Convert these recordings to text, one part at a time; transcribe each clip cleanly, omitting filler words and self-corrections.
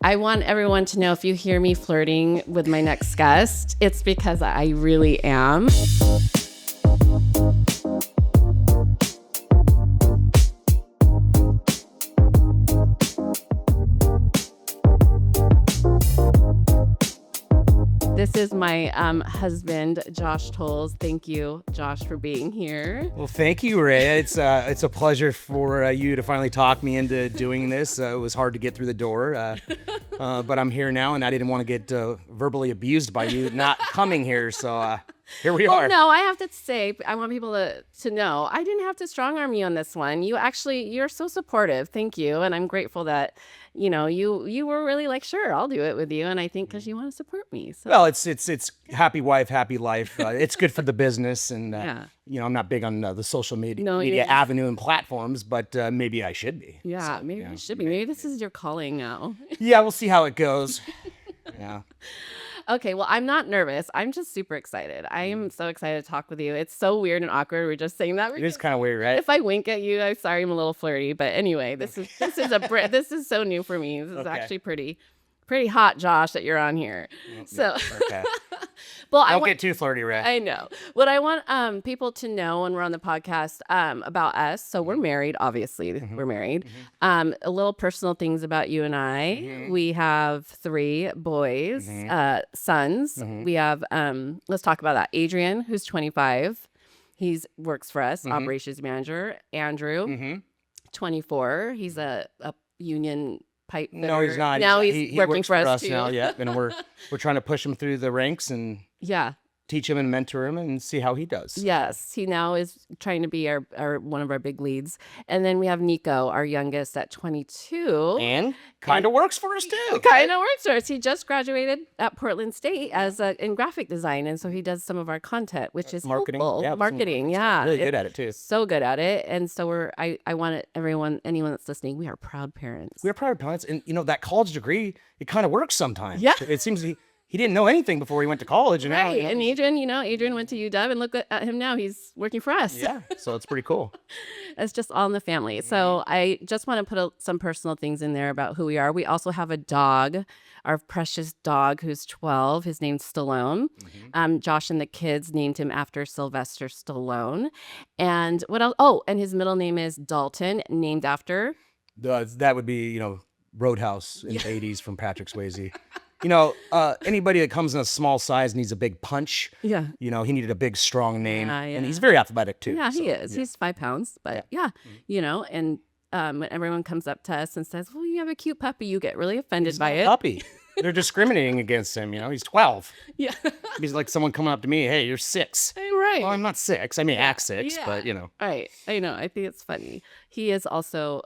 I want everyone to know if you hear me flirting with my next guest, it's because I really am. This is my husband, Josh Toles. Thank you, Josh, for being here. Well, thank you, Rhea. It's a pleasure for you to finally talk me into doing this. It was hard to get through the door, but I'm here now, and I didn't want to get verbally abused by you not coming here, so here we are. No, I have to say, I want people to know, I didn't have to strong arm you on this one. You're so supportive. Thank you, and I'm grateful that you were really like, sure, I'll do it with you, and I think because you want to support me. So. Well, it's happy wife, happy life. It's good for the business, and I'm not big on the social media avenue and platforms, but maybe I should be. Yeah, so, maybe you should be. Maybe this is your calling now. Yeah, we'll see how it goes. Yeah. Okay, well, I'm not nervous. I'm just super excited. I am so excited to talk with you. It's so weird and awkward. We're just saying that. It is kind of weird, right? If I wink at you, I'm sorry, I'm a little flirty. But anyway, this is so new for me. This is actually pretty hot, Josh, that you're on here. So, okay. Well, don't get too flirty, Ray. I know. What I want people to know when we're on the podcast about us. So we're married, obviously. Mm-hmm. We're married. Mm-hmm. A little personal things about you and I. Mm-hmm. We have 3 boys, sons. Mm-hmm. We have. Let's talk about that. Adrian, who's 25. He works for us, operations manager. Andrew, 24. He's a union pipe fitter. No, he's not. Now he's working for us too. Now, yeah, and we're trying to push him through the ranks and teach him and mentor him and see how he does. Yes, he now is trying to be our one of our big leads. And then we have Nico, our youngest, at 22. And kind of works for us too. Kind of works for us. He just graduated at Portland State in graphic design, and so he does some of our content, which is marketing. Helpful. Yeah, marketing. Yeah, really good at it too. So good at it, and so I want anyone that's listening, we are proud parents. We are proud parents, and that college degree, it kind of works sometimes. Yeah, it seems he didn't know anything before he went to college, and right. now And Adrian went to UW, and look at him now. He's working for us. Yeah, so it's pretty cool. It's just all in the family. So I just want to put some personal things in there about who we are. We also have a dog, our precious dog, who's 12. His name's Stallone. Mm-hmm. Josh and the kids named him after Sylvester Stallone. And what else? Oh, and his middle name is Dalton, named after? That would be, Roadhouse in the 80s from Patrick Swayze. Anybody that comes in a small size needs a big punch. Yeah. He needed a big, strong name. And he's very athletic, too. Yeah, he is. Yeah. He's 5 pounds. But and when everyone comes up to us and says, well, you have a cute puppy, you get really offended by it. Puppy. They're discriminating against him. He's 12. Yeah. He's like someone coming up to me, hey, you're 6. Right. Well, I'm not 6. I may act 6, but Right. I know. I think it's funny. He is also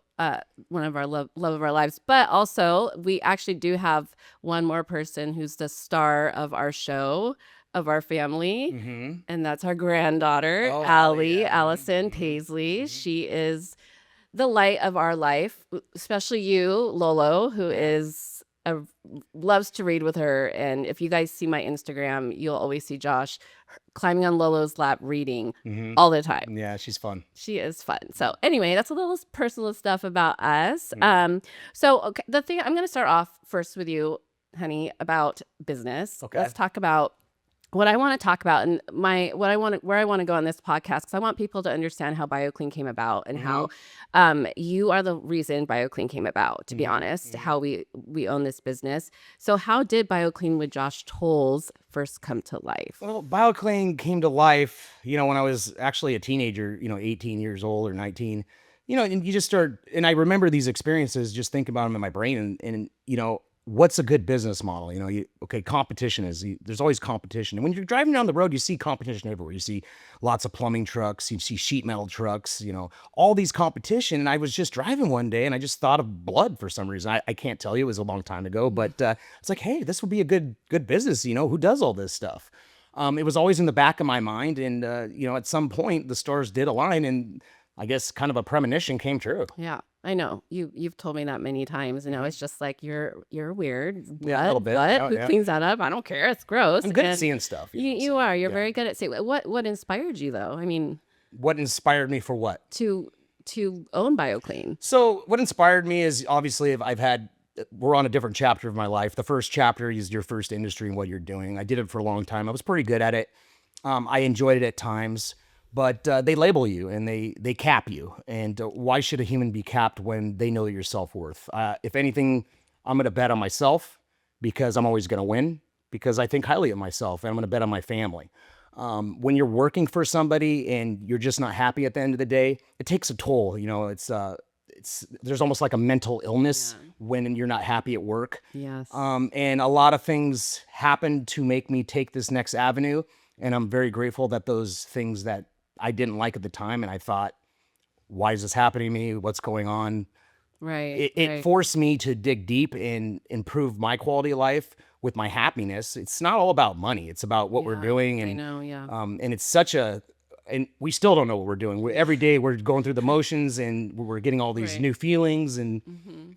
one of our love of our lives. But also, we actually do have one more person who's the star of our show, of our family. And that's our granddaughter, Allison Paisley. She is the light of our life, especially you, Lolo, who loves to read with her. And if you guys see my Instagram, you'll always see Josh climbing on Lolo's lap reading all the time. Yeah, she's fun. She is fun. So anyway, that's a little personal stuff about us. The thing I'm going to start off first with you, honey, about business. Okay. Let's talk about what I want to talk about and where I want to go on this podcast, because I want people to understand how BioClean came about and how you are the reason BioClean came about, to be honest, how we own this business. So how did BioClean with Josh Toles first come to life? Well, BioClean came to life, when I was actually a teenager, 18 years old or 19, and you just start, and I remember these experiences, just think about them in my brain and what's a good business model? Competition there's always competition. And when you're driving down the road, you see competition everywhere. You see lots of plumbing trucks, you see sheet metal trucks, all these competition. And I was just driving one day and I just thought of blood for some reason. I can't tell you, it was a long time ago, but it's like, hey, this would be a good business. Who does all this stuff? It was always in the back of my mind. And, at some point the stars did align and I guess kind of a premonition came true. Yeah. I know you've told me that many times. It's just like you're weird. Yeah, a little bit. But who cleans that up? I don't care. It's gross. I'm good at seeing stuff. You are. You're very good at seeing. What inspired you though? I mean, what inspired me for what? To own BioClean. So what inspired me is obviously I've had we're on a different chapter of my life. The first chapter is your first industry and what you're doing. I did it for a long time. I was pretty good at it. I enjoyed it at times, but they label you and they cap you. And why should a human be capped when they know your self-worth? If anything, I'm going to bet on myself because I'm always going to win, because I think highly of myself, and I'm going to bet on my family. When you're working for somebody and you're just not happy at the end of the day, it takes a toll. You know, it's there's almost like a mental illness when you're not happy at work. Yes. And a lot of things happened to make me take this next avenue. And I'm very grateful that those things that I didn't like at the time, and I thought, why is this happening to me? What's going on? Right. It forced me to dig deep and improve my quality of life with my happiness. It's not all about money. It's about what we're doing. And, I know, yeah. And it's and we still don't know what we're doing. Every day we're going through the motions and we're getting all these new feelings, and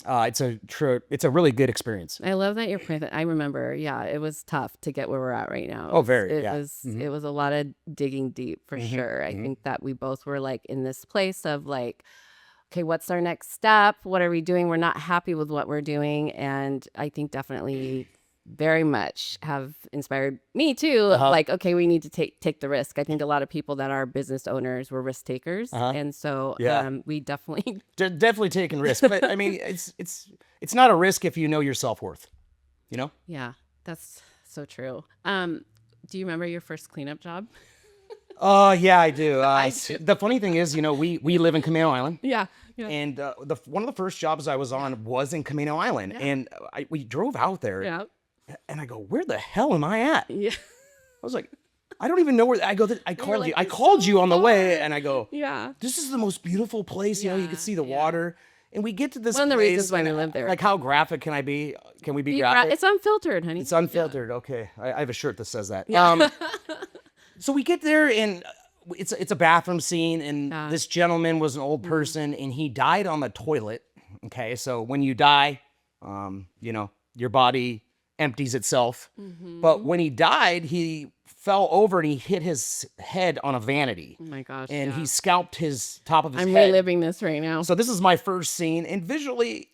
it's a really good experience. I love that you're present. I remember, it was tough to get where we're at right now. Oh, very, It was a lot of digging deep for sure. I think that we both were like in this place of like, okay, what's our next step? What are we doing? We're not happy with what we're doing. And I think definitely very much have inspired me too. Like, okay, we need to take the risk. I think a lot of people that are business owners were risk takers. And so we definitely definitely taking risks. But I mean, it's not a risk if you know your self-worth, you know? Yeah, that's so true. Do you remember your first cleanup job? Oh, yeah, I do. The funny thing is, you know, we live in Camino Island. Yeah. And one of the first jobs I was on was in Camino Island. And we drove out there. Yeah. And I go, where the hell am I at? Yeah. I was like, I don't even know where. I go. I called like, you. I called you on the way, and I go, Yeah. this is the most beautiful place. You know, you can see the water. And we get to this One of the place, reasons why we live there. Like, how graphic can I be? Can we be graphic? It's unfiltered, honey. It's unfiltered. Okay, I have a shirt that says that. So we get there, and it's a bathroom scene, and this gentleman was an old person, and he died on the toilet. Okay, so when you die, you know, your body empties itself. But when he died, he fell over and he hit his head on a vanity. Oh my gosh. And he scalped his top of his I'm head. reliving this right now. So this is my first scene, and visually,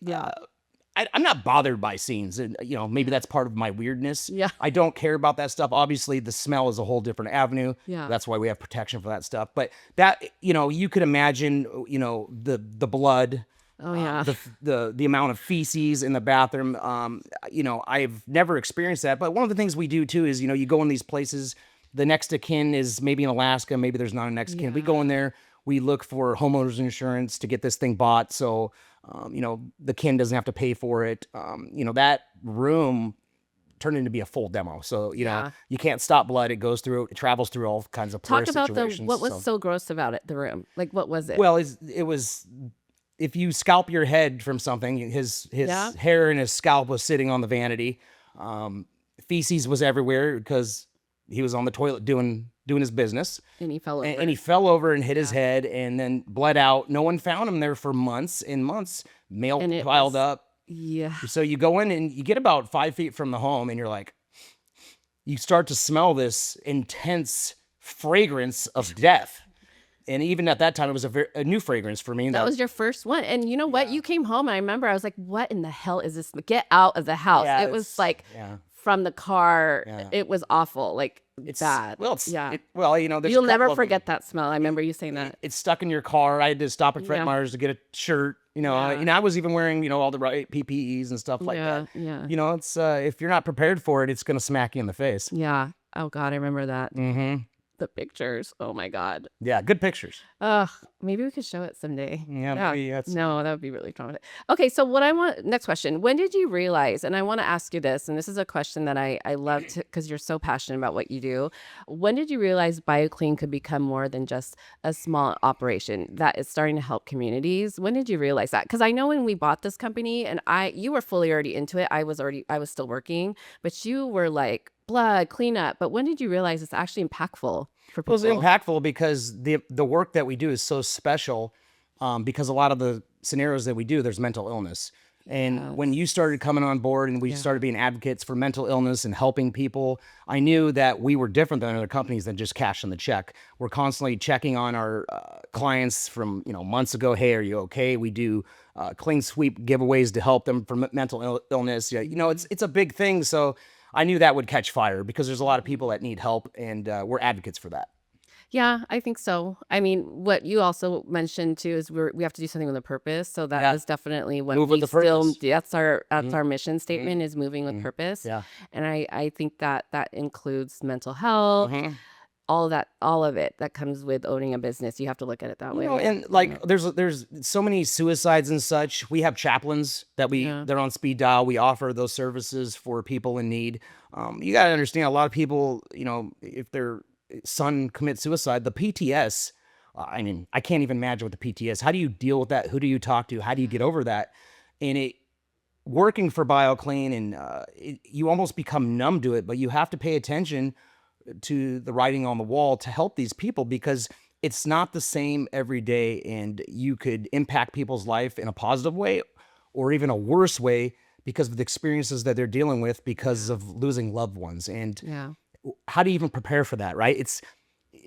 I'm not bothered by scenes, and you know, maybe that's part of my weirdness. Yeah. I don't care about that stuff. Obviously, the smell is a whole different avenue. Yeah. That's why we have protection for that stuff. But that, you know, you could imagine, you know, the blood. Oh yeah. The amount of feces in the bathroom. You know, I've never experienced that. But one of the things we do too is, you know, you go in these places, the next of kin is maybe in Alaska, maybe there's not a next of kin. We go in there, we look for homeowners insurance to get this thing bought. So, you know, the kin doesn't have to pay for it. You know, that room turned into be a full demo. So, you know, you can't stop blood. It goes through, it travels through all kinds of Talk about situations. what was so gross about it, the room? Like, what was it? Well, it was, if you scalp your head from something, his hair and his scalp was sitting on the vanity. Feces was everywhere because he was on the toilet doing his business. And he fell over. And he fell over and hit his head and then bled out. No one found him there for months and months. Mail piled up. Yeah. So you go in and you get about 5 feet from the home and you're like, you start to smell this intense fragrance of death. And even at that time, it was a new fragrance for me. That was your first one. And you know what? You came home and I remember I was like, what in the hell is this? Get out of the house. Yeah, it was like from the car. It was awful. Like it's bad. Well, you know, you'll never forget that smell. I remember you saying that. It's stuck in your car. I had to stop at Fred Meyer's to get a shirt. You know, and I was even wearing, you know, all the right PPEs and stuff like that. Yeah. You know, it's if you're not prepared for it, it's going to smack you in the face. Yeah. Oh God, I remember that. Mm-hmm. The pictures. Oh my God. Yeah, good pictures. Maybe we could show it someday. Yeah. No, that would be really traumatic. Okay, so next question. When did you realize, and I want to ask you this, and this is a question that I love to, because you're so passionate about what you do. When did you realize BioClean could become more than just a small operation that is starting to help communities? When did you realize that? Because I know when we bought this company and you were fully already into it. I was still working, but you were like, blood, cleanup. But when did you realize it's actually impactful for people? Well, it's impactful because the work that we do is so special because a lot of the scenarios that we do, there's mental illness. And when you started coming on board and we started being advocates for mental illness and helping people, I knew that we were different than other companies than just cashing the check. We're constantly checking on our clients from, months ago. Hey, are you okay? We do clean sweep giveaways to help them for mental illness. It's a big thing. So I knew that would catch fire because there's a lot of people that need help, and we're advocates for that. Yeah, I think so. I mean, what you also mentioned too is we have to do something with a purpose. So that is definitely what Move with we the still, purpose. that's our mission statement is moving with purpose. Yeah. And I think that includes mental health, all of it that comes with owning a business. You have to look at it that way. And like there's so many suicides and such. We have chaplains that they're on speed dial. We offer those services for people in need. You got to understand, a lot of people, if their son commits suicide, the PTS, I mean, I can't even imagine what the PTS. How do you deal with that? Who do you talk to? How do you get over that? And working for BioClean, and you almost become numb to it, but you have to pay attention to the writing on the wall to help these people, because it's not the same every day, and you could impact people's life in a positive way or even a worse way because of the experiences that they're dealing with because of losing loved ones. And how do you even prepare for that, right?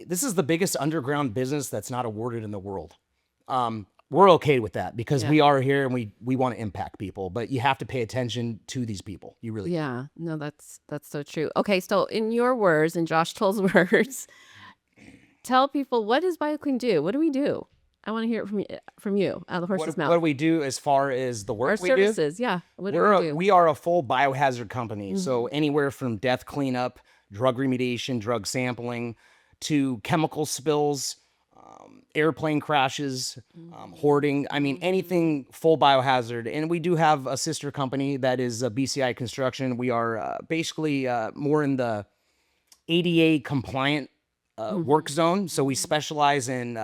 This is the biggest underground business that's not awarded in the world. We're okay with that because we are here and we want to impact people, but you have to pay attention to these people. You really do. No, that's so true. Okay, so in your words, in Josh Toles' words, tell people, what does BioClean do? What do we do? I want to hear it from you out of the horse's mouth. What do we do as far as the work our services? Yeah. What do we do? We are a full biohazard company. So anywhere from death cleanup, drug remediation, drug sampling, to chemical spills, airplane crashes, hoarding. I mean, anything full biohazard. And we do have a sister company that is BCI Construction. We are basically more in the ADA compliant work zone. So we specialize in,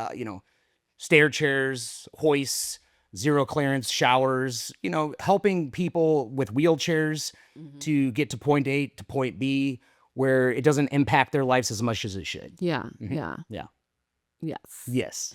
stair chairs, hoists, zero clearance showers, helping people with wheelchairs to get to point A to point B, where it doesn't impact their lives as much as it should. Yeah. Yes.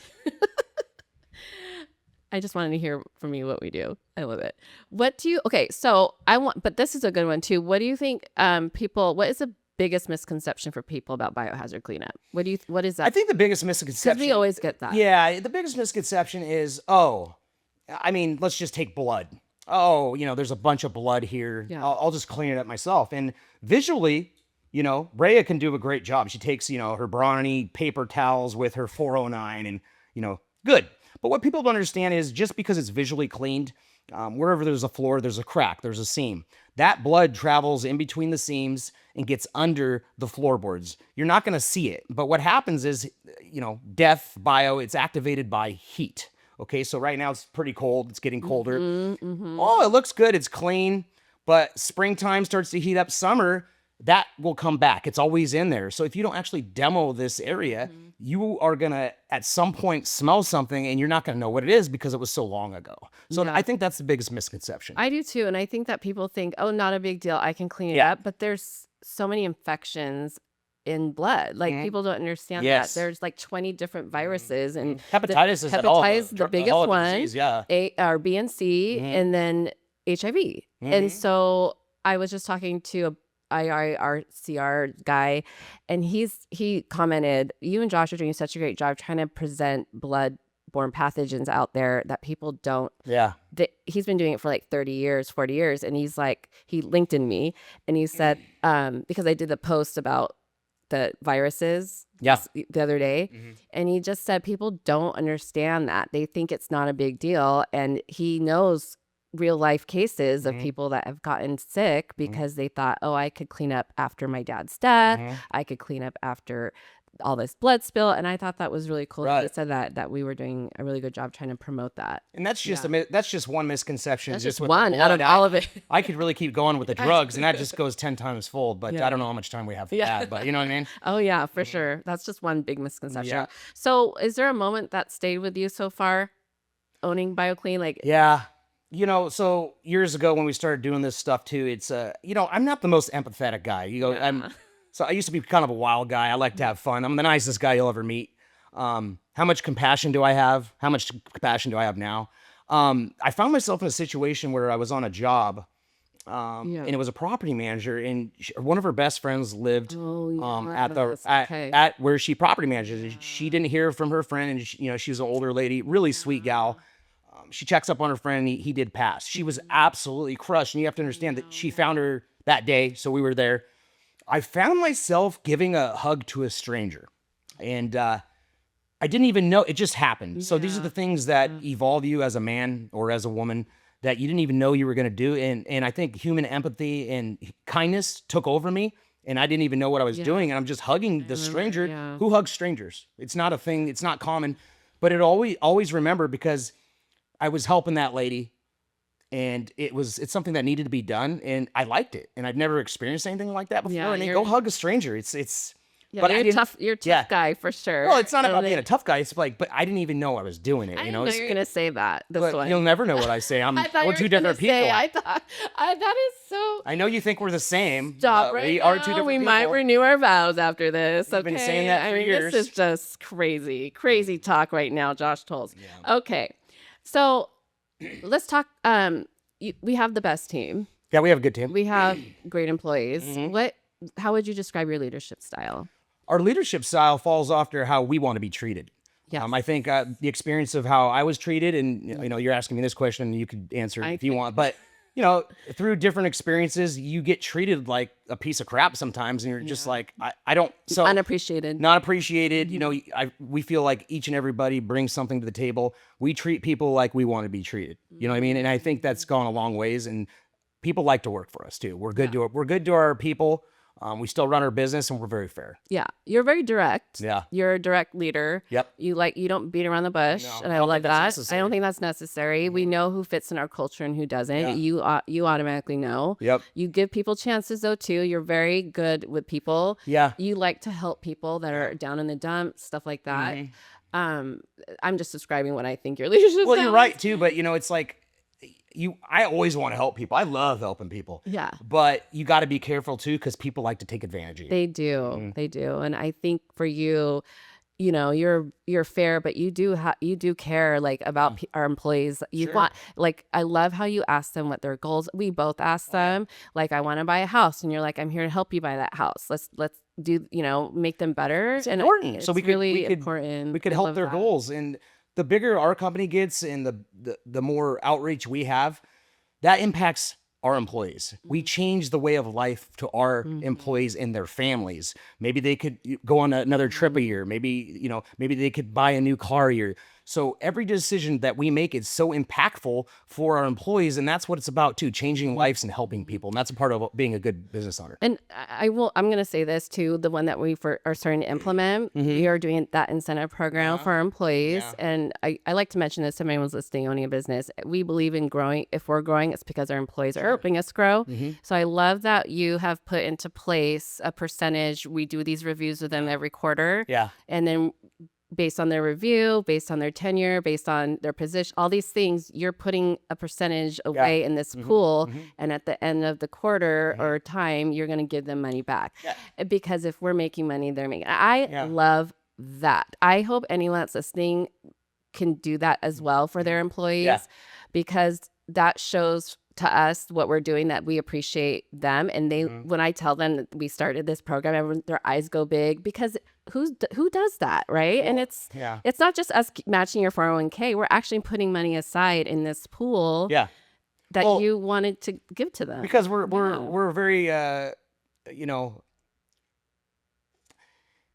I just wanted to hear from you what we do. I love it. But this is a good one too. What do you think what is the biggest misconception for people about biohazard cleanup? What is that? I think the biggest misconception, because we always get that. Yeah, the biggest misconception is, let's just take blood. There's a bunch of blood here. Yeah. I'll just clean it up myself. And visually, Rhea can do a great job. She takes, her brawny paper towels with her 409 and, good. But what people don't understand is just because it's visually cleaned, wherever there's a floor, there's a crack, there's a seam. That blood travels in between the seams and gets under the floorboards. You're not going to see it. But what happens is, it's activated by heat. Okay, so right now it's pretty cold. It's getting colder. Oh, it looks good. It's clean. But springtime starts to heat up. Summer, that will come back. It's always in there. So if you don't actually demo this area, you are going to, at some point, smell something and you're not going to know what it is because it was so long ago. So I think that's the biggest misconception. I do too. And I think that people think, oh, not a big deal, I can clean it up. But there's so many infections in blood. Like people don't understand that. There's like 20 different viruses, and hepatitis is the biggest one. Disease, or B and C, and then HIV. And so I was just talking to a IRCR guy, and he commented, you and Josh are doing such a great job trying to present blood-borne pathogens out there that people don't. He's been doing it for like 30 years, 40 years. And he's like, he linked in me and he said, because I did the post about the viruses the other day, and he just said people don't understand that. They think it's not a big deal. And he knows real life cases of people that have gotten sick because they thought, oh, I could clean up after my dad's death. I could clean up after all this blood spill. And I thought that was really cool. Right. It said that we were doing a really good job trying to promote that. And that's just that's just one misconception. That's just one out of all of it. I could really keep going with the drugs, and that just goes 10 times fold. But I don't know how much time we have for that. But you know what I mean? Oh yeah, for sure. That's just one big misconception. Yeah. So is there a moment that stayed with you so far, owning BioClean? So years ago when we started doing this stuff too, it's I'm not the most empathetic guy. So I used to be kind of a wild guy. I like to have fun. I'm the nicest guy you'll ever meet. How much compassion do I have? How much compassion do I have now? I found myself in a situation where I was on a job, and it was a property manager, and one of her best friends lived at where she property manages. And she didn't hear from her friend, and she was an older lady, really sweet gal. She checks up on her friend, and he did pass. She was absolutely crushed, and you have to understand that she found her that day, so we were there. I found myself giving a hug to a stranger, and I didn't even know. It just happened. So these are the things that evolve you as a man or as a woman that you didn't even know you were going to do. And I think human empathy and kindness took over me, and I didn't even know what I was doing. And I'm just hugging the stranger. Who hugs strangers? It's not a thing. It's not common, but it always remember, because I was helping that lady, and it's something that needed to be done, and I liked it, and I'd never experienced anything like that before. Yeah, and then go hug a stranger. Yeah, but you're a tough guy for sure. Well, it's not about being a tough guy. It's like, but I didn't even know I was doing it. I didn't know you're gonna say that. But you'll never know what I say. We're two different people. That is so. I know you think we're the same. Stop right we now. are two different We people. might renew our vows after this. We've been saying that for years. This is just crazy talk right now, Josh Toles. Yeah. Okay, so let's talk. We have the best team. Yeah, we have a good team. We have great employees. How would you describe your leadership style? Our leadership style falls after how we want to be treated. Yes. I think the experience of how I was treated, and you're asking me this question, and you could answer it if you want, but through different experiences, you get treated like a piece of crap sometimes, and you're just like, I don't, so unappreciated, not appreciated. We feel like each and everybody brings something to the table. We treat people like we want to be treated. You know what I mean? And I think that's gone a long ways, and people like to work for us too. We're good to our people. We still run our business, and we're very fair. Yeah, you're very direct. Yeah, you're a direct leader. Yep. You don't beat around the bush, and I love that. I don't think that's necessary. We know who fits in our culture and who doesn't. Yeah. You automatically know. Yep. You give people chances though too. You're very good with people. Yeah. You like to help people that are down in the dumps, stuff like that. I'm just describing what I think your leadership. Well, you're right too, but it's like. I always want to help people. I love helping people. Yeah. But you got to be careful too, because people like to take advantage of you. They do. They do. And I think for you, you're fair, but you do care like about our employees. You want, like, I love how you ask them what their goals. We both ask them, like, I want to buy a house, and you're like, I'm here to help you buy that house. Let's do, make them better. It's important. So we could help their goals. And the bigger our company gets, and the more outreach we have, that impacts our employees. We change the way of life to our employees and their families. Maybe they could go on another trip a year. Maybe they could buy a new car a year. So every decision that we make is so impactful for our employees, and that's what it's about too, changing lives and helping people. And that's a part of being a good business owner. And I'm going to say this too, the one that we are starting to implement, we are doing that incentive program for our employees. And I like to mention this if anyone's listening, owning a business. We believe in growing. If we're growing, it's because our employees are helping us grow. So I love that you have put into place a percentage. We do these reviews with them every quarter. Yeah. And then based on their review, based on their tenure, based on their position, all these things, you're putting a percentage away in this pool. And at the end of the quarter or time, you're going to give them money back. Because if we're making money, they're making. I love that. I hope anyone that's listening can do that as well for their employees, because that shows to us what we're doing, that we appreciate them. And they, when I tell them that we started this program, their eyes go big, because who does that, right? And it's not just us matching your 401k. We're actually putting money aside in this pool that you wanted to give to them. Because we're very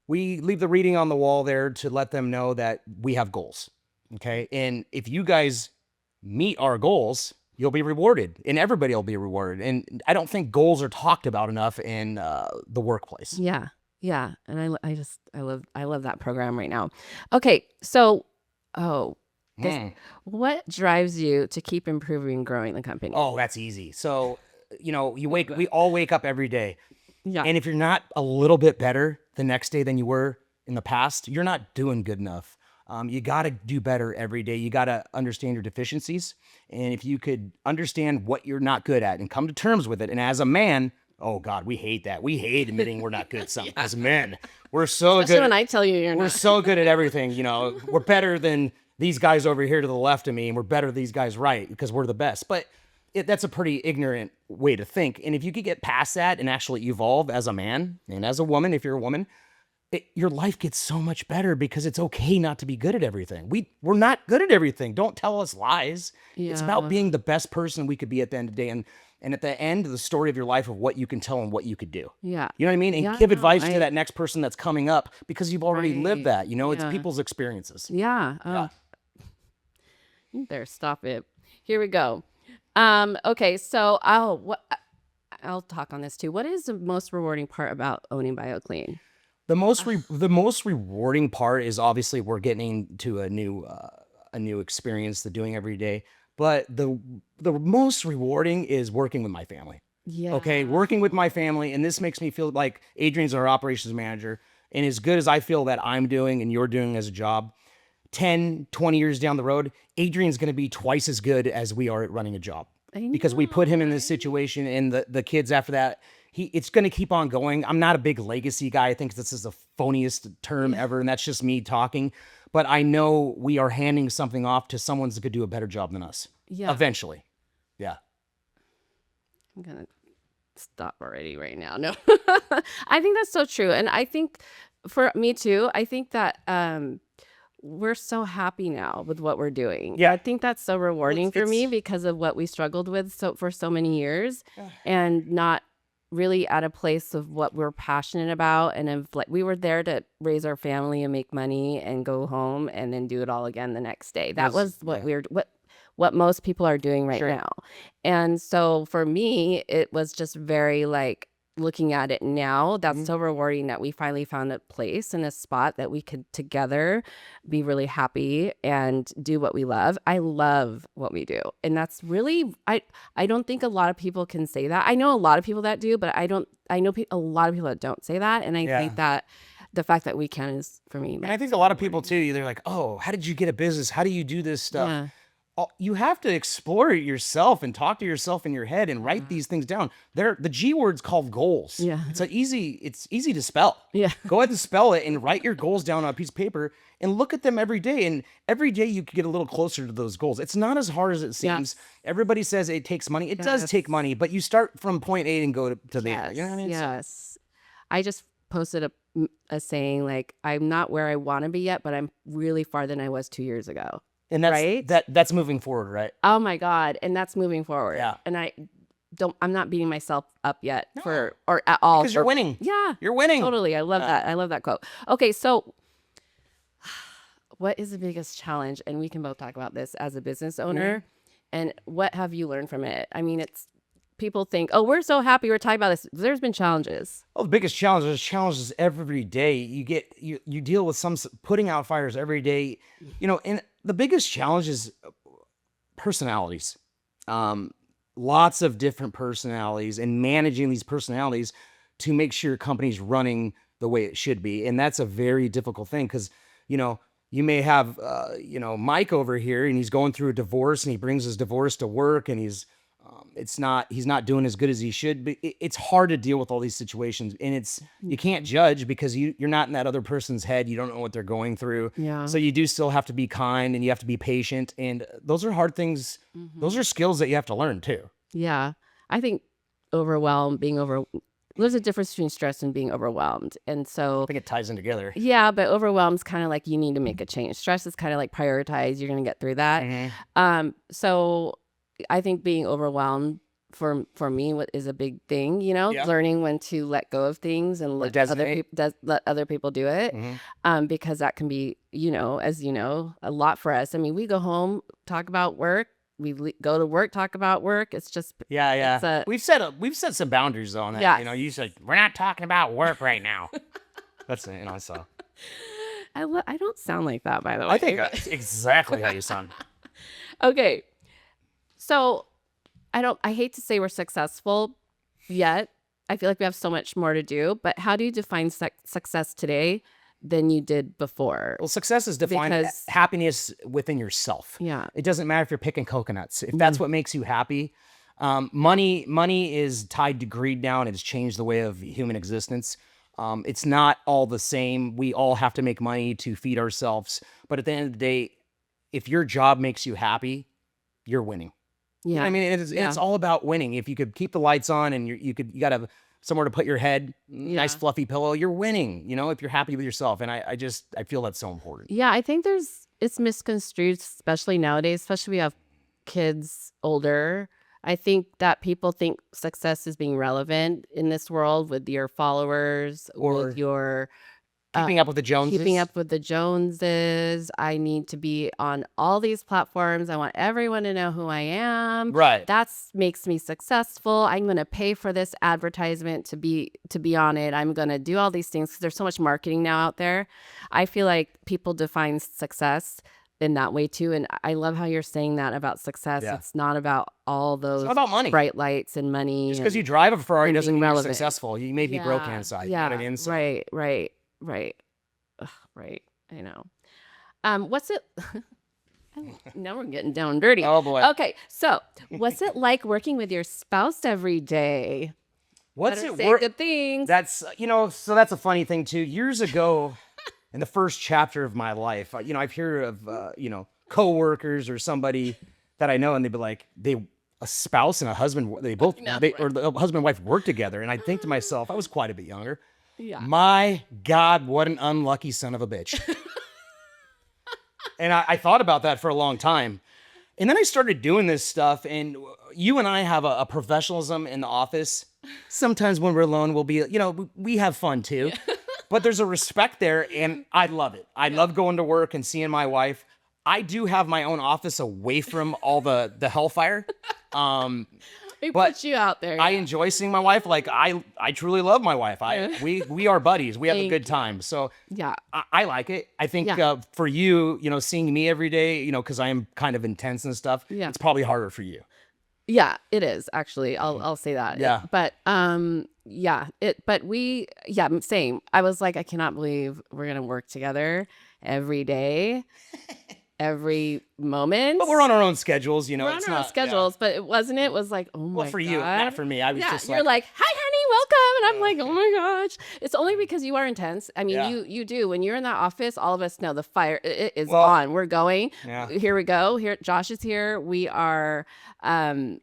we leave the reading on the wall there to let them know that we have goals. Okay. And if you guys meet our goals, you'll be rewarded, and everybody will be rewarded. And I don't think goals are talked about enough in the workplace. Yeah. Yeah. And I love that program right now. Okay. So, what drives you to keep improving and growing the company? Oh, that's easy. So, we all wake up every day. Yeah. And if you're not a little bit better the next day than you were in the past, you're not doing good enough. You got to do better every day. You got to understand your deficiencies. And if you could understand what you're not good at and come to terms with it. And as a man, oh God, we hate that. We hate admitting we're not good at something. As men, we're so Especially good. When I tell you you're we're not. so good at everything. We're better than these guys over here to the left of me and we're better than these guys right because we're the best. But that's a pretty ignorant way to think. And if you could get past that and actually evolve as a man and as a woman, if you're a woman, your life gets so much better because it's okay not to be good at everything. We're not good at everything. Don't tell us lies. It's about being the best person we could be at the end of the day. And at the end of the story of your life of what you can tell and what you could do. Yeah. You know what I mean? And give advice to that next person that's coming up because you've already lived that. You know, it's people's experiences. Yeah. Oh. You better stop it. Here we go. Okay, so I'll talk on this too. What is the most rewarding part about owning BioClean? The most rewarding part is obviously we're getting to a new experience, the doing every day. But the most rewarding is working with my family. Yeah. Okay, working with my family, and this makes me feel like Adrian's our operations manager, and as good as I feel that I'm doing and you're doing as a job, 10, 20 years down the road, Adrian's going to be twice as good as we are at running a job. Because we put him in this situation, and the kids after that, it's going to keep on going. I'm not a big legacy guy. I think this is the phoniest term ever, and that's just me talking. But I know we are handing something off to someone that could do a better job than us. Yeah. Eventually. Yeah. I'm going to stop already right now. No. I think that's so true. And I think for me too, I think that we're so happy now with what we're doing. Yeah. I think that's so rewarding for me because of what we struggled with for so many years and not really at a place of what we're passionate about, and of like we were there to raise our family and make money and go home and then do it all again the next day. That was what what most people are doing right now. And so for me, it was just very like looking at it now, that's so rewarding that we finally found a place and a spot that we could together be really happy and do what we love. I love what we do. And that's really, I don't think a lot of people can say that. I know a lot of people that do, but I know a lot of people that don't say that. And I think that the fact that we can is, for me. And I think a lot of people too, they're like, oh, how did you get a business? How do you do this stuff? Yeah. You have to explore it yourself and talk to yourself in your head and write these things down. The G word's called goals. Yeah. It's easy to spell. Yeah. Go ahead and spell it and write your goals down on a piece of paper and look at them every day. And every day you can get a little closer to those goals. It's not as hard as it seems. Everybody says it takes money. It does take money, but you start from point A and go to there. You know what I mean? Yes. I just posted a saying like, I'm not where I want to be yet, but I'm really farther than I was 2 years ago. And that's moving forward, right? Oh my God. And that's moving forward. Yeah. And I'm not beating myself up yet or at all. Because you're winning. Yeah. You're winning. Totally. I love that. I love that quote. Okay. So what is the biggest challenge? And we can both talk about this as a business owner. And what have you learned from it? I mean, people think, oh, we're so happy we're talking about this. There's been challenges. Oh, the biggest challenge is challenges every day. You deal with some putting out fires every day, and the biggest challenge is personalities. Lots of different personalities and managing these personalities to make sure your company's running the way it should be. And that's a very difficult thing because, you may have, Mike over here and he's going through a divorce and he brings his divorce to work and he's not doing as good as he should. But it's hard to deal with all these situations, and you can't judge because you're not in that other person's head. You don't know what they're going through. Yeah. So you do still have to be kind and you have to be patient, and those are hard things. Those are skills that you have to learn too. Yeah, I think there's a difference between stress and being overwhelmed, and so I think it ties in together. Yeah, but overwhelmed's kind of like you need to make a change. Stress is kind of like prioritize. You're gonna get through that. So I think being overwhelmed for me is a big thing, learning when to let go of things and let other people do it. Because that can be, as you know, a lot for us. I mean, we go home, talk about work. We go to work, talk about work. It's just we've set some boundaries on that. Yeah. You said we're not talking about work right now. That's I saw. I don't sound like that, by the way. I think that's exactly how you sound. Okay. So I hate to say we're successful yet. I feel like we have so much more to do, but how do you define success today than you did before? Well, success is defined as happiness within yourself. Yeah. It doesn't matter if you're picking coconuts. If that's what makes you happy, money is tied to greed now, and it's changed the way of human existence. It's not all the same. We all have to make money to feed ourselves. But at the end of the day, if your job makes you happy, you're winning. Yeah. I mean, it's all about winning. If you could keep the lights on and you got to somewhere to put your head, nice fluffy pillow, you're winning, if you're happy with yourself. And I feel that's so important. Yeah, I think it's misconstrued, especially nowadays, especially we have kids older. I think that people think success is being relevant in this world with your followers, Or with your keeping up with the Joneses. keeping up with the Joneses. I need to be on all these platforms. I want everyone to know who I am. Right. That makes me successful. I'm going to pay for this advertisement to be on it. I'm going to do all these things because there's so much marketing now out there. I feel like people define success in that way too. And I love how you're saying that about success. Yeah. It's not about all those It's not about money. bright lights and money. Just because you drive a Ferrari doesn't mean you're relevant. successful. You may be broke inside. Yeah. You know what I mean? So, Right. Ugh, right. I know. What's it? Now we're getting down dirty. Oh boy. Okay. So what's it like working with your spouse every day? What's Better it say work? good things. That's, so that's a funny thing too. Years ago, in the first chapter of my life, I've heard of, coworkers or somebody that I know, and they'd be like, a spouse and a husband, or the husband and wife work together. And I think to myself, I was quite a bit younger. Yeah. My God, what an unlucky son of a bitch. And I thought about that for a long time. And then I started doing this stuff, and you and I have a professionalism in the office. Sometimes when we're alone, we'll be, we have fun too. Yeah. But there's a respect there, and I love it. I love going to work and seeing my wife. I do have my own office away from all the hellfire. We put you out there. I enjoy seeing my wife. Like I truly love my wife. We are buddies. We have a good time. So yeah, I like it. I think for you, seeing me every day, because I am kind of intense and stuff. Yeah. It's probably harder for you. Yeah, it is actually. I'll say that. Yeah. Same. I was like, I cannot believe we're gonna work together every day. Every moment. But we're on our own schedules, We're on our own schedules, but it was like, oh my God. Well, for you, not for me. I was just you're like, hi, honey, welcome. And I'm like, oh my gosh. It's only because you are intense. I mean, you do. When you're in that office, all of us know the fire is on. We're going. Yeah. Here we go. Here, Josh is here. We are,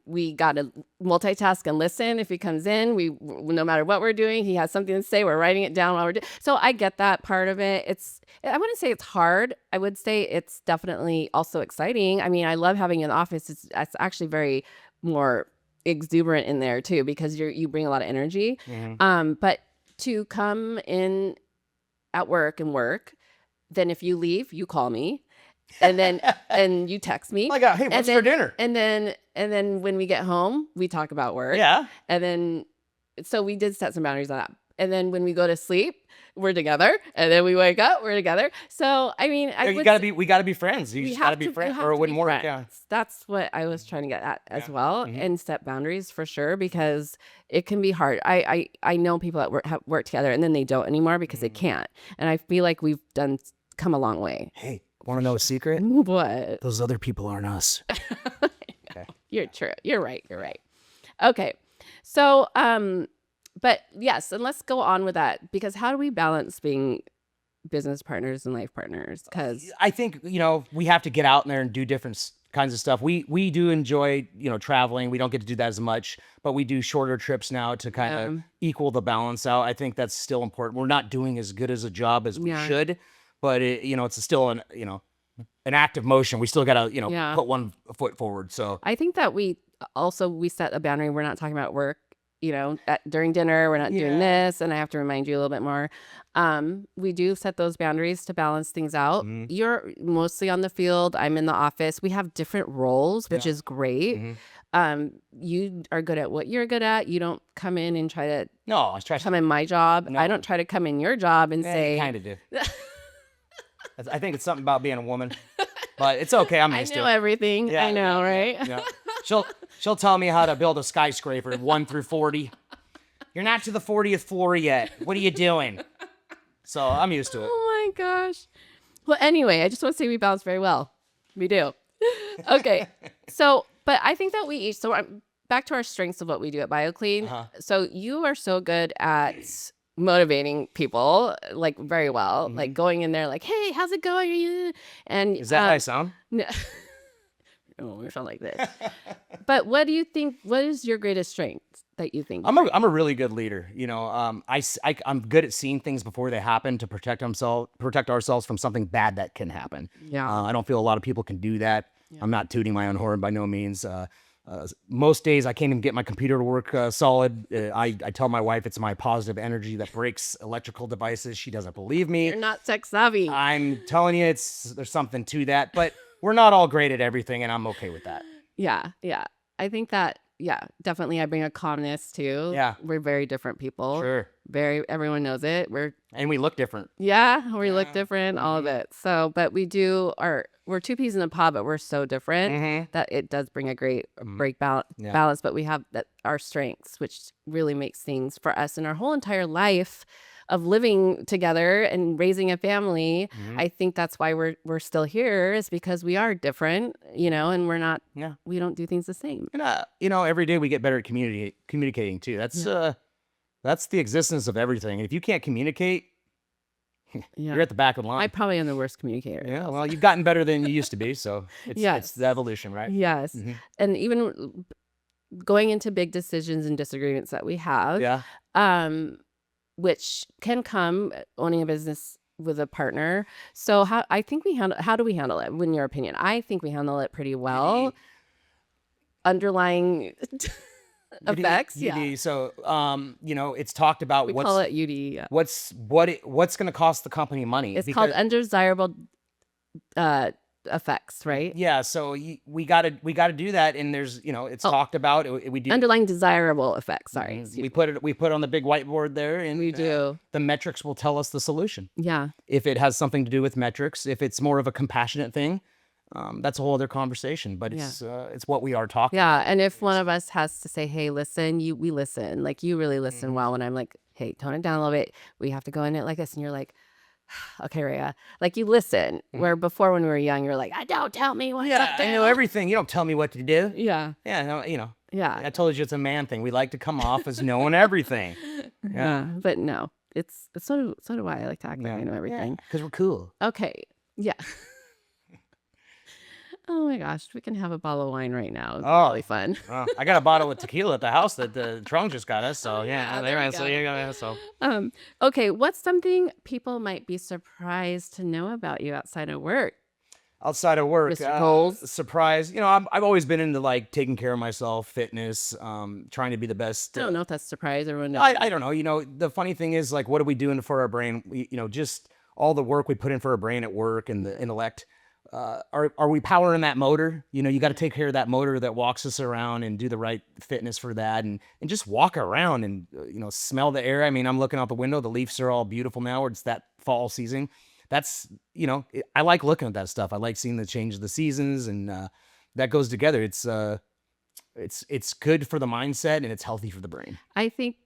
we got to multitask and listen. If he comes in, no matter what we're doing, he has something to say. We're writing it down while we're doing. So I get that part of it. I wouldn't say it's hard. I would say it's definitely also exciting. I mean, I love having an office. It's actually very more exuberant in there too, because you bring a lot of energy. Mm-hmm. But to come in at work and work, then if you leave, you call me, and then and you text me. Like, hey, what's for dinner? And then when we get home, we talk about work. Yeah. And then so we did set some boundaries on that. And then when we go to sleep, we're together, and then we wake up, we're together. So I mean, we gotta be friends. You just gotta be friends, or it wouldn't work. Yeah, that's what I was trying to get at as well, and set boundaries for sure, because it can be hard. I know people that work together, and then they don't anymore because they can't. And I feel like we've come a long way. Hey, want to know a secret? What? Those other people aren't us. Okay. You're true. You're right. Okay, so but yes, and let's go on with that, because how do we balance being business partners and life partners? Because I think, we have to get out there and do different kinds of stuff. We do enjoy, traveling. We don't get to do that as much, but we do shorter trips now to kind of equal the balance out. I think that's still important. We're not doing as good as a job as we should, but it's still an active motion. We still got to, put one foot forward. So I think that we set a boundary. We're not talking about work. During dinner, we're not doing this, and I have to remind you a little bit more. We do set those boundaries to balance things out. Mm-hmm. You're mostly on the field. I'm in the office. We have different roles, which is great. Mm-hmm. You are good at what you're good at. You don't come in and try to come in my job. No. I don't try to come in your job and say. You kind of do. I think it's something about being a woman, but it's okay. I'm used to it. I know everything. Yeah, I know, right? Yeah. She'll tell me how to build a skyscraper 1 through 40. You're not to the 40th floor yet. What are you doing? So I'm used to it. Oh my gosh. Well, anyway, I just want to say we balance very well. We do. Okay. So, but I think that we each, back to our strengths of what we do at BioClean. Uh-huh. So you are so good at motivating people like very well, like going in there like, hey, how's it going? Are you? And Is that how I sound? no, oh, we sound like this. But what do you think? What is your greatest strength that you think? I'm a really good leader. I'm good at seeing things before they happen to protect ourselves from something bad that can happen. Yeah. I don't feel a lot of people can do that. I'm not tooting my own horn by no means. Most days I can't even get my computer to work solid. I tell my wife it's my positive energy that breaks electrical devices. She doesn't believe me. You're not tech savvy. I'm telling you, there's something to that, but we're not all great at everything, and I'm okay with that. Yeah. I think that, definitely I bring a calmness too. Yeah. We're very different people. Sure. Everyone knows it. And we look different. We look different, all of it. So, but we're two peas in a pod, but we're so different that it does bring a great balance. But we have our strengths, which really makes things for us in our whole entire life of living together and raising a family. I think that's why we're still here, is because we are different, and we're not, we don't do things the same. And, every day we get better at communicating too. That's the existence of everything. If you can't communicate, you're at the back of the line. I probably am the worst communicator. Yeah, well, you've gotten better than you used to be, so it's the evolution, right? Yes. And even going into big decisions and disagreements that we have, which can come owning a business with a partner. So how do we handle it, in your opinion? I think we handle it pretty well. Underlying effects. So, it's talked about we call it UD. Yeah. What's going to cost the company money? It's called undesirable effects, right? Yeah. So we got to do that, and there's it's talked about. We do underlying desirable effects. Sorry, we put it on the big whiteboard there, and we do. The metrics will tell us the solution. Yeah. If it has something to do with metrics, if it's more of a compassionate thing. That's a whole other conversation, but it's what we are talking about. And if one of us has to say, hey, listen, we listen, like you really listen well when I'm like, hey, tone it down a little bit. We have to go in it like this. And you're like, okay, Rhea, like you listen, where before when we were young, you're like, don't tell me what to do. I know everything. You don't tell me what to do. Yeah. Yeah. No, Yeah. I told you it's a man thing. We like to come off as knowing everything. Yeah. But no, it's so do I like to act like I know everything. Because we're cool. Okay. Yeah. Oh my gosh, we can have a bottle of wine right now. It's really fun. I got a bottle of tequila at the house that the trunk just got us. So okay, what's something people might be surprised to know about you outside of work? Outside of work, Mr. Toles. surprise. I've always been into like taking care of myself, fitness, trying to be the best. I don't know if that's a surprise. Everyone knows. I don't know. The funny thing is, like, what are we doing for our brain? Just all the work we put in for our brain at work and the intellect. Are we powering that motor? You got to take care of that motor that walks us around and do the right fitness for that, and just walk around and smell the air. I mean, I'm looking out the window. The leaves are all beautiful now. It's that fall season. That's I like looking at that stuff. I like seeing the change of the seasons, and that goes together. It's good for the mindset, and it's healthy for the brain. I think.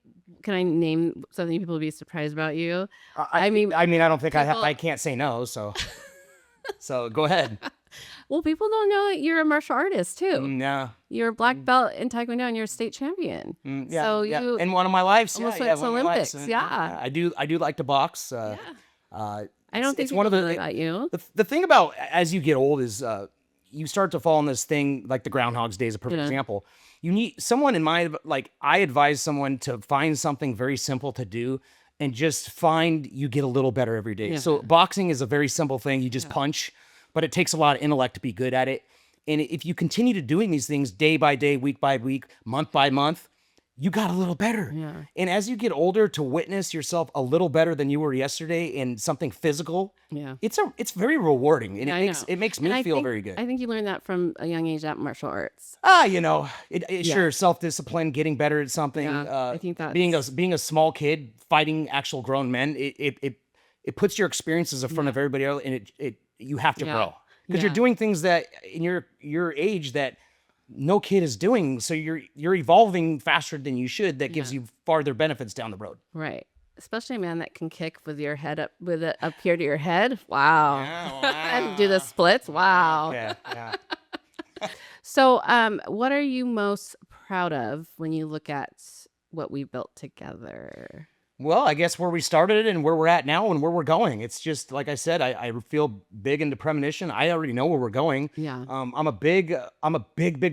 Can I name something people would be surprised about you? I mean, I don't think I can't say no. So. So go ahead. Well, people don't know that you're a martial artist too. Yeah. You're a black belt in Taekwondo and you're a state champion. So you in one of my lives. Almost went to Olympics. I do like to box. I don't think it's one of the about you. The thing about as you get old is you start to fall in this thing like the Groundhog's Day is a perfect example. You need someone I advise someone to find something very simple to do. And just find you get a little better every day. Yeah. So boxing is a very simple thing. You just punch, but it takes a lot of intellect to be good at it. And if you continue to doing these things day by day, week by week, month by month, you got a little better. Yeah. And as you get older, to witness yourself a little better than you were yesterday in something physical, it's very rewarding. And it makes me feel very good. I think you learned that from a young age at martial arts. Sure, self-discipline, getting better at something. I think that being a small kid fighting actual grown men, it puts your experiences in front of everybody else, and you have to grow because you're doing things that in your age that no kid is doing, so you're evolving faster than you should. That gives you farther benefits down the road. Right. Especially a man that can kick with your head up, with it up here to your head. Wow. And do the splits. Wow. Yeah. So, what are you most proud of when you look at what we built together? Well, I guess where we started and where we're at now and where we're going. It's just like I said, I feel big into premonition. I already know where we're going. Yeah. I'm a big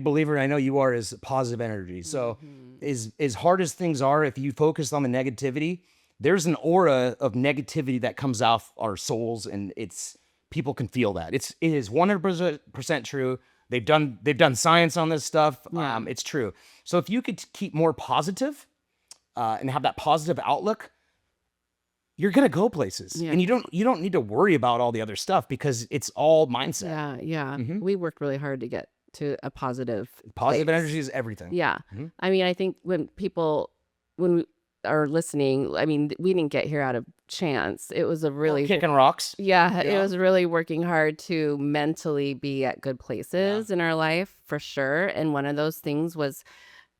believer, and I know you are, is positive energy. So as hard as things are, if you focus on the negativity, there's an aura of negativity that comes off our souls, and it's people can feel that. It is 100% true. They've done science on this stuff. Yeah. It's true. So if you could keep more positive, and have that positive outlook, you're gonna go places, Yeah. and you don't need to worry about all the other stuff because it's all mindset. Yeah. Yeah. We worked really hard to get to a positive Positive place. energy is everything. Yeah. I mean, I think when we are listening, I mean, we didn't get here out of chance. It was a really Kicking rocks. Yeah, it Yeah. was really working hard to mentally be at good places in our life for sure. And one of those things was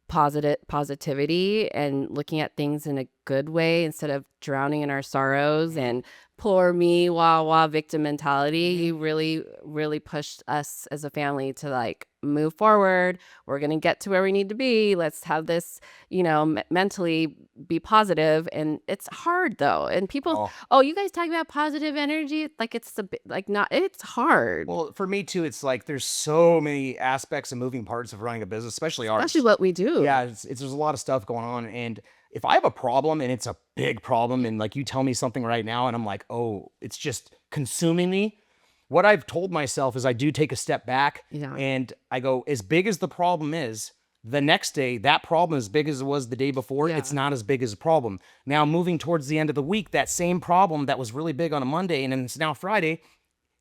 positivity and looking at things in a good way instead of drowning in our sorrows and poor me, wah wah victim mentality. You really pushed us as a family to like move forward. We're gonna get to where we need to be. Let's have this, mentally be positive. And it's hard though. And people, oh, you guys talking about positive energy? Like it's not. It's hard. Well, for me too, it's like there's so many aspects and moving parts of running a business, especially ours. Especially what we do. Yeah, there's a lot of stuff going on, and if I have a problem and it's a big problem, and like you tell me something right now, and I'm like, oh, it's just consuming me. What I've told myself is I do take a step back, and I go, as big as the problem is, the next day, that problem, as big as it was the day before, it's not as big as a problem. Now, moving towards the end of the week, that same problem that was really big on a Monday and it's now Friday,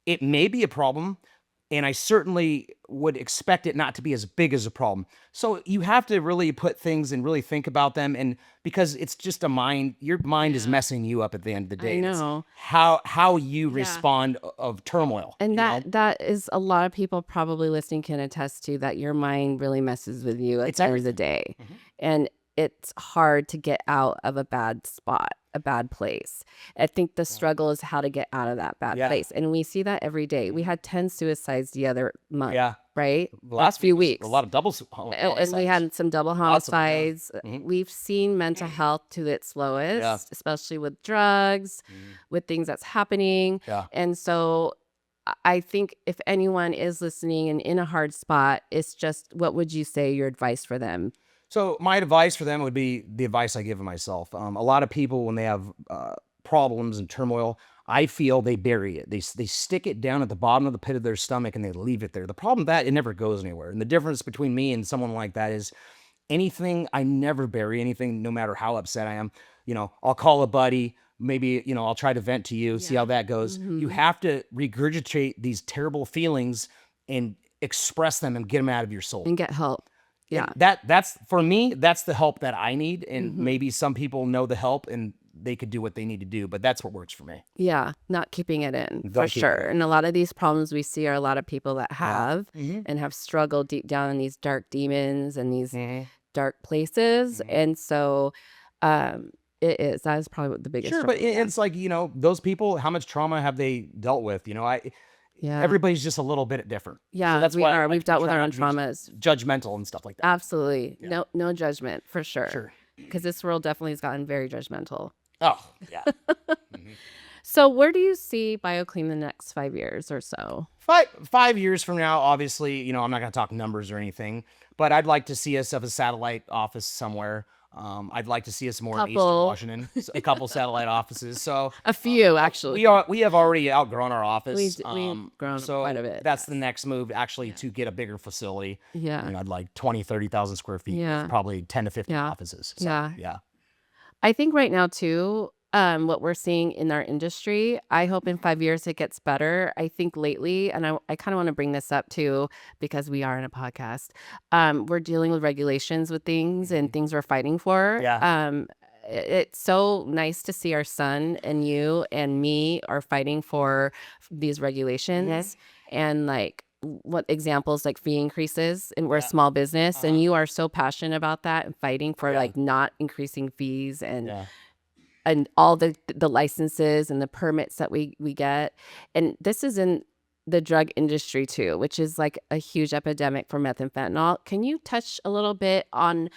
it may be a problem, and I certainly would expect it not to be as big as a problem. So you have to really put things and really think about them, and because it's just a mind, your mind is messing you up at the end of the day. I know. It's how you respond of turmoil. And that is a lot of people probably listening can attest to that your mind really messes with you at times of the day. And it's hard to get out of a bad spot, a bad place. I think the struggle is how to get out of that bad place. And we see that every day. We had 10 suicides the other month, right? Last few weeks. A lot of double And we had some double homicides. We've seen mental health to its lowest, especially with drugs, with things that's happening. And so I think if anyone is listening and in a hard spot, it's just, what would you say your advice for them? So my advice for them would be the advice I give myself. A lot of people, when they have problems and turmoil, I feel they bury it. They stick it down at the bottom of the pit of their stomach and they leave it there. The problem with that, it never goes anywhere. And the difference between me and someone like that is I never bury anything, no matter how upset I am. I'll call a buddy. Maybe, I'll try to vent to you, see how that goes. You have to regurgitate these terrible feelings and express them and get them out of your soul. And get help. Yeah. That's for me, that's the help that I need. And maybe some people know the help and they could do what they need to do, but that's what works for me. Yeah. Not keeping it in, for sure. And a lot of these problems we see are a lot of people that have and have struggled deep down in these dark demons and these dark places. And so that is probably what the biggest Sure, but it's like, those people, how much trauma have they dealt with? Everybody's just a little bit different. Yeah, so that's why we've dealt with our own traumas. Judgmental and stuff like that. Absolutely. No judgment, for sure. Because this world definitely has gotten very judgmental. Oh, yeah. So where do you see BioClean the next 5 years or so? 5 years from now, obviously, I'm not going to talk numbers or anything, but I'd like to see us have a satellite office somewhere. I'd like to see us more in Eastern Washington, a couple satellite offices. So a few, actually. We have already outgrown our office. We've grown quite a bit. That's the next move, actually, to get a bigger facility. Yeah. I'd like 20, 30,000 square feet. Yeah. Probably 10 to 15 offices. So, yeah. I think right now too, what we're seeing in our industry, I hope in 5 years it gets better. I think lately, and I kind of want to bring this up too, because we are in a podcast, we're dealing with regulations with things and things we're fighting for. Yeah. It's so nice to see our son and you and me are fighting for these regulations and like what examples like fee increases, and we're a small business and you are so passionate about that and fighting for like not increasing fees and all the licenses and the permits that we get. And this is in the drug industry too, which is like a huge epidemic for meth and fentanyl. Can you touch a little bit on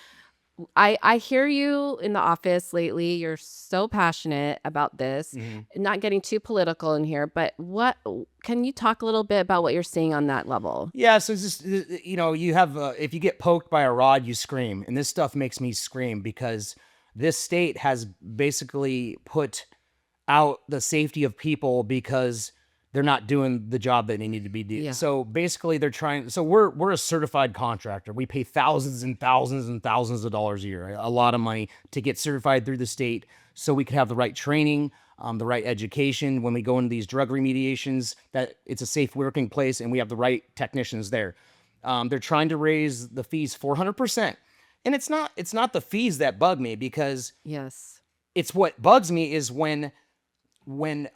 I hear you in the office lately. You're so passionate about this. Not getting too political in here, but what can you talk a little bit about what you're seeing on that level? Yeah, so it's just, you have, if you get poked by a rod, you scream. And this stuff makes me scream because this state has basically put out the safety of people because they're not doing the job that they need to be doing. Yeah. So basically they're trying, so we're a certified contractor. We pay thousands and thousands and thousands of dollars a year, a lot of money to get certified through the state so we could have the right training, the right education when we go into these drug remediations, that it's a safe working place and we have the right technicians there. They're trying to raise the fees 400%. And it's not the fees that bug me, because Yes. it's what bugs me is when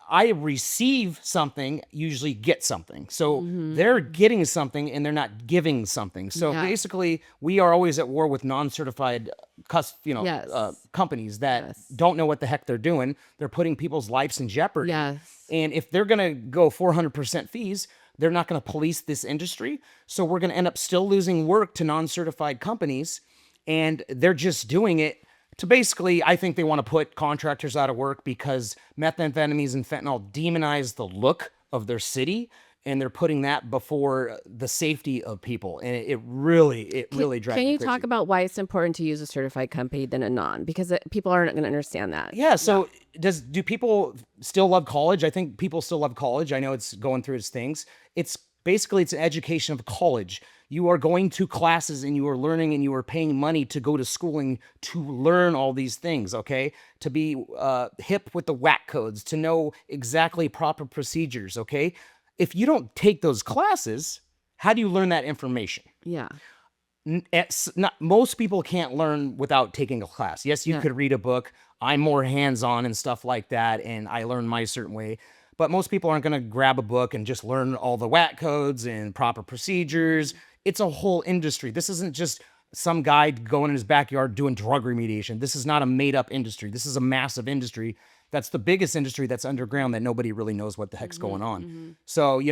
I receive something, usually get something. So they're getting something and they're not giving something. So basically, we are always at war with non-certified, companies that don't know what the heck they're doing. They're putting people's lives in jeopardy. Yes. And if they're going to go 400% fees, they're not going to police this industry. So we're going to end up still losing work to non-certified companies. And they're just doing it to basically, I think they want to put contractors out of work because methamphetamines and fentanyl demonize the look of their city, and they're putting that before the safety of people. And it really drives Can me you crazy. talk about why it's important to use a certified company than a non? Because people aren't going to understand that. Yeah. So do people still love college? I think people still love college. I know it's going through its things. It's an education of college. You are going to classes and you are learning and you are paying money to go to schooling to learn all these things, okay? To be hip with the whack codes, to know exactly proper procedures, okay? If you don't take those classes, how do you learn that information? Yeah. Most people can't learn without taking a class. Yes, you could read a book. I'm more hands-on and stuff like that, and I learn my certain way. But most people aren't going to grab a book and just learn all the whack codes and proper procedures. It's a whole industry. This isn't just some guy going in his backyard doing drug remediation. This is not a made-up industry. This is a massive industry. That's the biggest industry that's underground that nobody really knows what the heck's going on. So,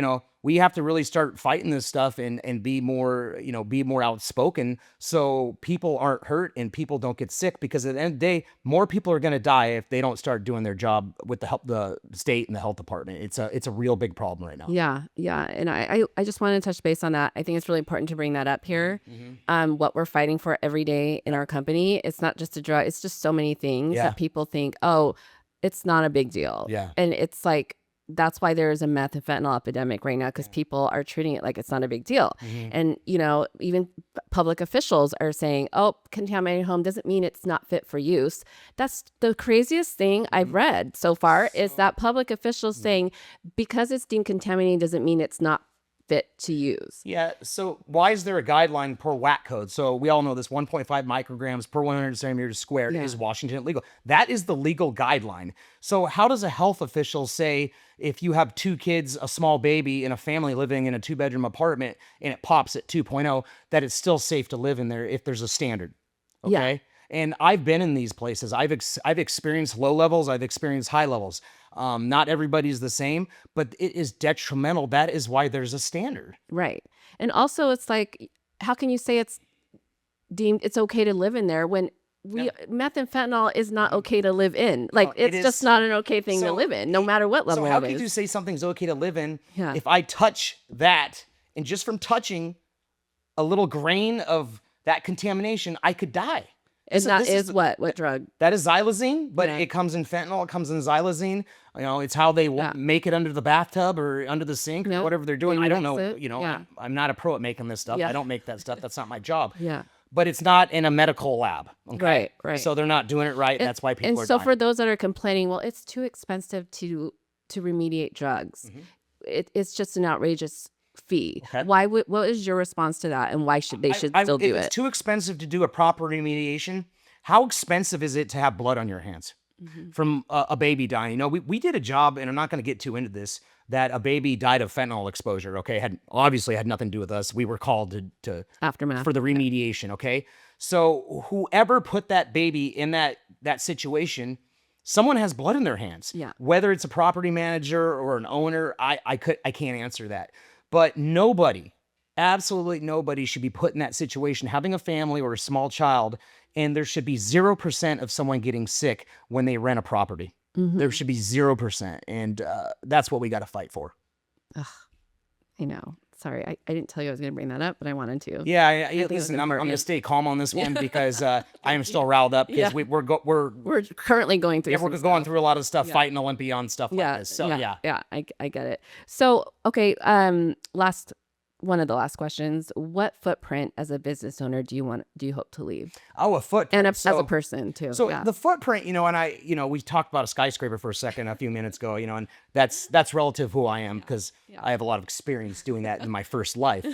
we have to really start fighting this stuff and be more, be more outspoken so people aren't hurt and people don't get sick, because at the end of the day, more people are going to die if they don't start doing their job with the state and the health department. It's a real big problem right now. Yeah. Yeah. And I just wanted to touch base on that. I think it's really important to bring that up here. What we're fighting for every day in our company. It's not just a drug. It's just so many things that people think, oh, it's not a big deal. Yeah. And it's like, that's why there is a meth and fentanyl epidemic right now, because people are treating it like it's not a big deal. And, even public officials are saying, oh, contaminated home doesn't mean it's not fit for use. That's the craziest thing I've read so far, is that public officials saying because it's deemed contaminated doesn't mean it's not fit to use. Yeah, so why is there a guideline per whack code? So we all know this 1.5 micrograms per 100 centimeters squared is Washington legal. That is the legal guideline. So how does a health official say if you have 2 kids, a small baby, and a family living in a 2-bedroom apartment and it pops at 2.0, that it's still safe to live in there if there's a standard? Okay? Yeah. And I've been in these places. I've experienced low levels. I've experienced high levels. Not everybody's the same, but it is detrimental. That is why there's a standard. Right. And also it's like, how can you say it's deemed it's okay to live in there when meth and fentanyl is not okay to live in? Like, it's just not an okay thing to live in, no matter what level So how it is. could you say something's okay to live in Yeah. if I touch that, and just from touching a little grain of that contamination, I could die? And that is what drug? That is xylazine, but it comes in fentanyl. It comes in xylazine. It's how they make it under the bathtub or under the sink, or whatever they're doing. I don't know. I'm not a pro at making this stuff. I don't make that stuff. That's not my job. Yeah. But it's not in a medical lab. Okay? Right. So they're not doing it right. And that's why people are so dying. for those that are complaining, well, it's too expensive to remediate drugs. It's just an outrageous fee. Okay. What is your response to that, and why should they still do It's it? too expensive to do a proper remediation. How expensive is it to have blood on your hands from a baby dying? We did a job, and I'm not going to get too into this, that a baby died of fentanyl exposure. Okay, obviously had nothing to do with us. We were called to Aftermath for the remediation. Okay, so whoever put that baby in that situation, someone has blood in their hands. Yeah. Whether it's a property manager or an owner, I can't answer that. But nobody, absolutely nobody, should be put in that situation, having a family or a small child, and there should be 0% of someone getting sick when they rent a property. There should be 0%, and that's what we got to fight for. I know. Sorry, I didn't tell you I was going to bring that up, but I wanted to. Yeah, think listen, it's I'm going to important. stay calm on this one because I am still riled up because Yeah. we're Currently going through. we're some going stuff. through a lot of stuff, fighting Olympian stuff like this. So yeah. I get it. So okay, one of the last questions: what footprint as a business owner do you hope to leave, a foot and as a person too? So yeah. the footprint, and we talked about a skyscraper for a second a few minutes ago, and that's relative who I am because I have a lot of experience doing that in my first life.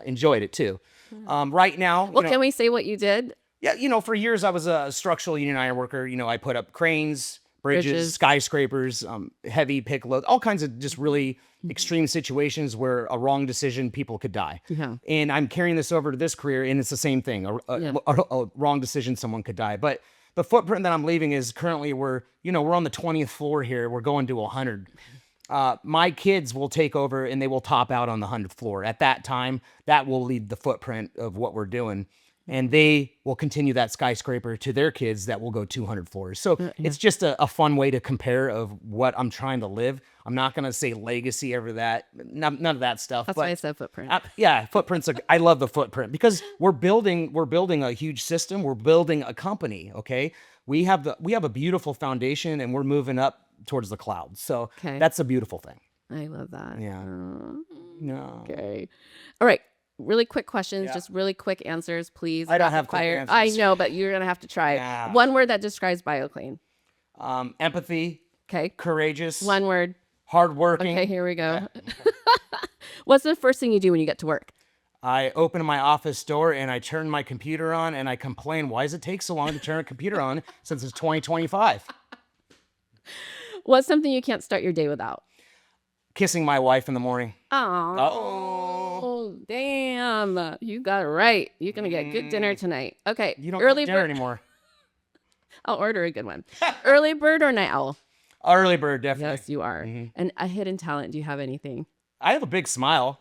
Enjoyed it too. Right now, Well, can we say what you did? yeah, for years I was a structural union iron worker. I put up cranes, bridges, skyscrapers, heavy pick loads, all kinds of just really extreme situations where a wrong decision, people could die. Yeah. And I'm carrying this over to this career, and it's the same thing. A wrong decision, someone could die. But the footprint that I'm leaving is currently we're on the 20th floor here. We're going to 100. My kids will take over and they will top out on the 100th floor. At that time, that will lead the footprint of what we're doing. And they will continue that skyscraper to their kids that will go 200 floors. So it's just a fun way to compare of what I'm trying to live. I'm not going to say legacy over that. None of that stuff. That's why I said footprint. Footprints. I love the footprint because we're building a huge system. We're building a company. Okay. We have a beautiful foundation and we're moving up towards the clouds. So that's a beautiful thing. I love that. Yeah. No. Okay. All right. Really quick questions, just really quick answers, please. I don't have quick answers. I know, but you're gonna have to try. Yeah. One word that describes BioClean. Empathy. Okay. Courageous. One word. Hardworking. Okay, here we go. What's the first thing you do when you get to work? I open my office door and I turn my computer on and I complain, why does it take so long to turn a computer on since it's 2025? What's something you can't start your day without? Kissing my wife in the morning. Oh, damn. You got it right. You're going to get good dinner tonight. Okay. You don't cook dinner anymore. I'll order a good one. Early bird or night owl? Early bird, definitely. Yes, you are. And a hidden talent. Do you have anything? I have a big smile.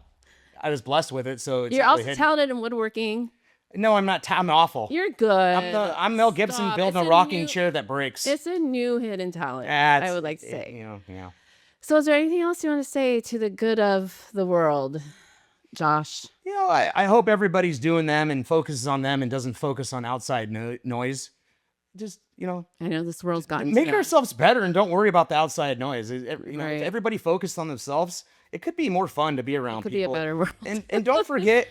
I was blessed with it, so it's You're not also really hidden. talented in woodworking. No, I'm not. I'm awful. You're good. I'm Mel Gibson Stop. building It's a rocking chair that breaks. It's a new hidden talent, I would like to say. Yeah. So is there anything else you want to say to the good of the world, Josh? I hope everybody's doing them and focuses on them and doesn't focus on outside noise. Just, I know this world's gotten make to that. ourselves better and don't worry about the outside noise. If Right. everybody focused on themselves, it could be more fun to be around It could people. be a better world. And don't forget,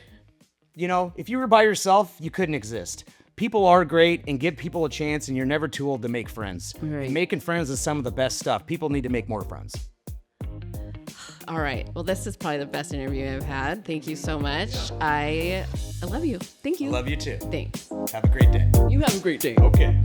if you were by yourself, you couldn't exist. People are great, and give people a chance, and you're never too old to make friends. Right. And making friends is some of the best stuff. People need to make more friends. All right. Well, this is probably the best interview I've had. Thank you so much. I love you. Thank you. Love you too. Thanks. Have a great day. You have a great day. Okay.